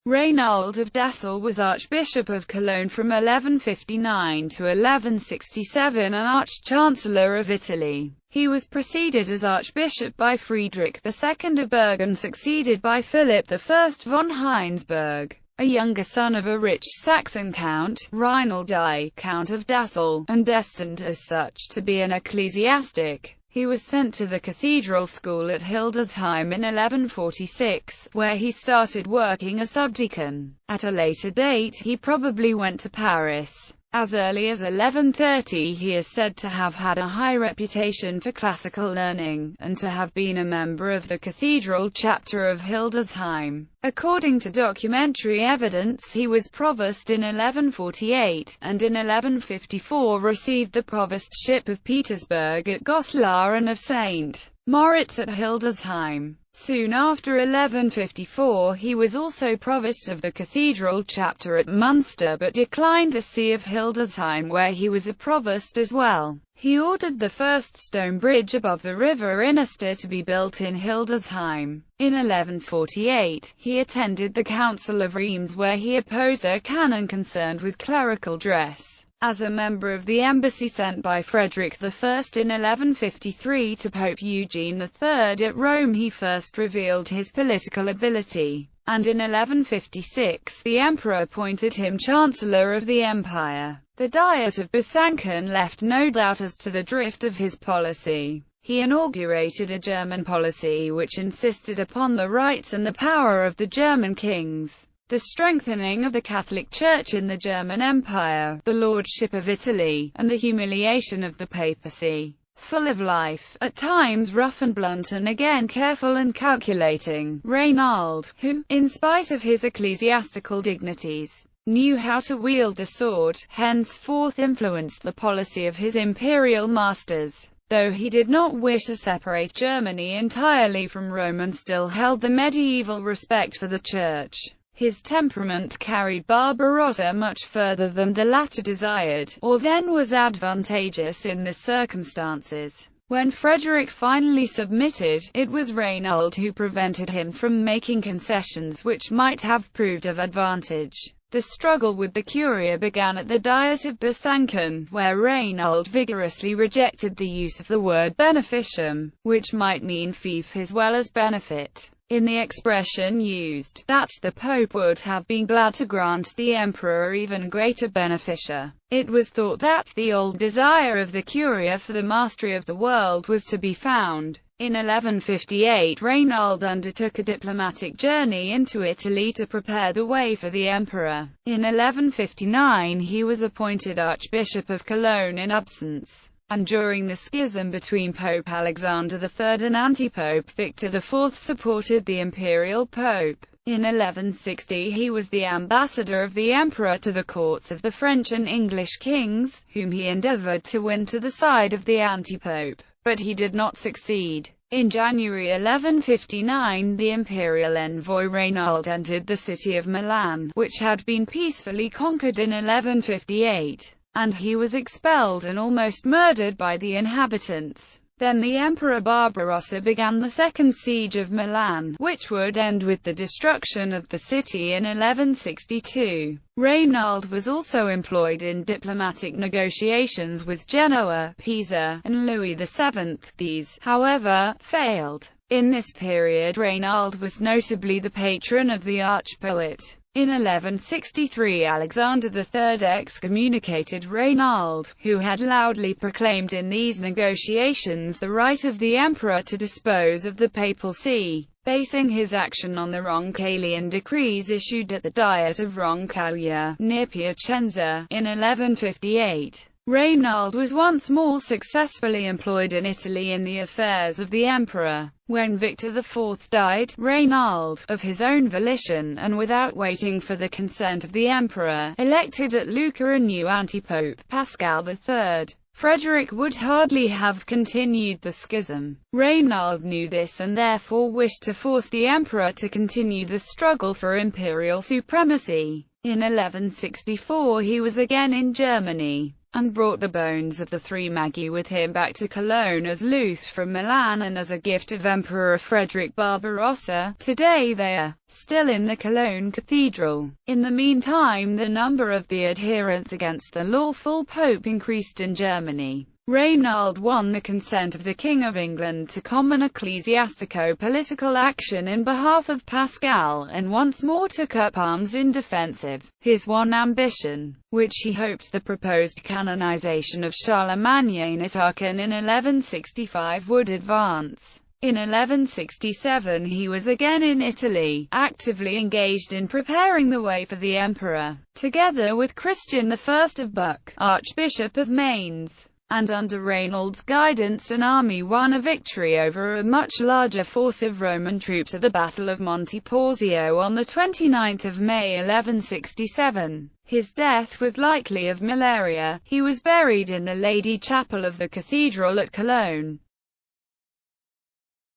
Rainald of Dassel was Archbishop of Cologne from 1159 to 1167 and Arch-Chancellor of Italy. He was preceded as Archbishop by Friedrich II of Bergen, succeeded by Philip I von Heinsberg, a younger son of a rich Saxon count, Rainald I, Count of Dassel, and destined as such to be an ecclesiastic. He was sent to the cathedral school at Hildesheim in 1146, where he started working as subdeacon. At a later date he probably went to Paris. As early as 1130 he is said to have had a high reputation for classical learning, and to have been a member of the cathedral chapter of Hildesheim. According to documentary evidence he was provost in 1148, and in 1154 received the provostship of Petersburg at Goslar and of St. Moritz at Hildesheim. Soon after 1154 he was also provost of the cathedral chapter at Munster, but declined the see of Hildesheim, where he was a provost as well. He ordered the first stone bridge above the river Innister to be built in Hildesheim. In 1148, he attended the Council of Reims, where he opposed a canon concerned with clerical dress. As a member of the embassy sent by Frederick I in 1153 to Pope Eugene III at Rome, he first revealed his political ability, and in 1156 the emperor appointed him Chancellor of the Empire. The Diet of Besançon left no doubt as to the drift of his policy. He inaugurated a German policy which insisted upon the rights and the power of the German kings, the strengthening of the Catholic Church in the German Empire, the lordship of Italy, and the humiliation of the papacy. Full of life, at times rough and blunt, and again careful and calculating, Rainald, who, in spite of his ecclesiastical dignities, knew how to wield the sword, henceforth influenced the policy of his imperial masters. Though he did not wish to separate Germany entirely from Rome and still held the medieval respect for the Church, his temperament carried Barbarossa much further than the latter desired, or then was advantageous in the circumstances. When Frederick finally submitted, it was Rainald who prevented him from making concessions which might have proved of advantage. The struggle with the Curia began at the Diet of Besançon, where Rainald vigorously rejected the use of the word beneficium, which might mean fief as well as benefit. In the expression used, that the Pope would have been glad to grant the Emperor even greater beneficia. It was thought that the old desire of the Curia for the mastery of the world was to be found. In 1158 Rainald undertook a diplomatic journey into Italy to prepare the way for the Emperor. In 1159 he was appointed Archbishop of Cologne in absence, and during the schism between Pope Alexander III and Antipope Victor IV supported the imperial pope. In 1160 he was the ambassador of the emperor to the courts of the French and English kings, whom he endeavored to win to the side of the antipope, but he did not succeed. In January 1159 the imperial envoy Rainald entered the city of Milan, which had been peacefully conquered in 1158. And he was expelled and almost murdered by the inhabitants. Then the Emperor Barbarossa began the second siege of Milan, which would end with the destruction of the city in 1162. Rainald was also employed in diplomatic negotiations with Genoa, Pisa, and Louis VII. These, however, failed. In this period Rainald was notably the patron of the arch-poet. In 1163 Alexander III excommunicated Rainald, who had loudly proclaimed in these negotiations the right of the emperor to dispose of the papal see, basing his action on the Roncallian decrees issued at the Diet of Roncaglia, near Piacenza, in 1158. Rainald was once more successfully employed in Italy in the affairs of the emperor. When Victor IV died, Rainald, of his own volition, and without waiting for the consent of the emperor, elected at Lucca a new antipope, Pascal III. Frederick would hardly have continued the schism. Rainald knew this and therefore wished to force the emperor to continue the struggle for imperial supremacy. In 1164 he was again in Germany. and brought the bones of the three Magi with him back to Cologne as loot from Milan and as a gift of Emperor Frederick Barbarossa. Today they are still in the Cologne Cathedral. In the meantime, the number of the adherents against the lawful pope increased in Germany. Rainald won the consent of the King of England to common ecclesiastico-political action in behalf of Pascal, and once more took up arms in defense of his one ambition, which he hoped the proposed canonization of Charlemagne at Aachen in 1165 would advance. In 1167 he was again in Italy, actively engaged in preparing the way for the emperor, together with Christian I of Buck, Archbishop of Mainz. And under Rainald's guidance an army won a victory over a much larger force of Roman troops at the Battle of Monte Porzio on 29 May 1167. His death was likely of malaria. He was buried in the Lady Chapel of the cathedral at Cologne.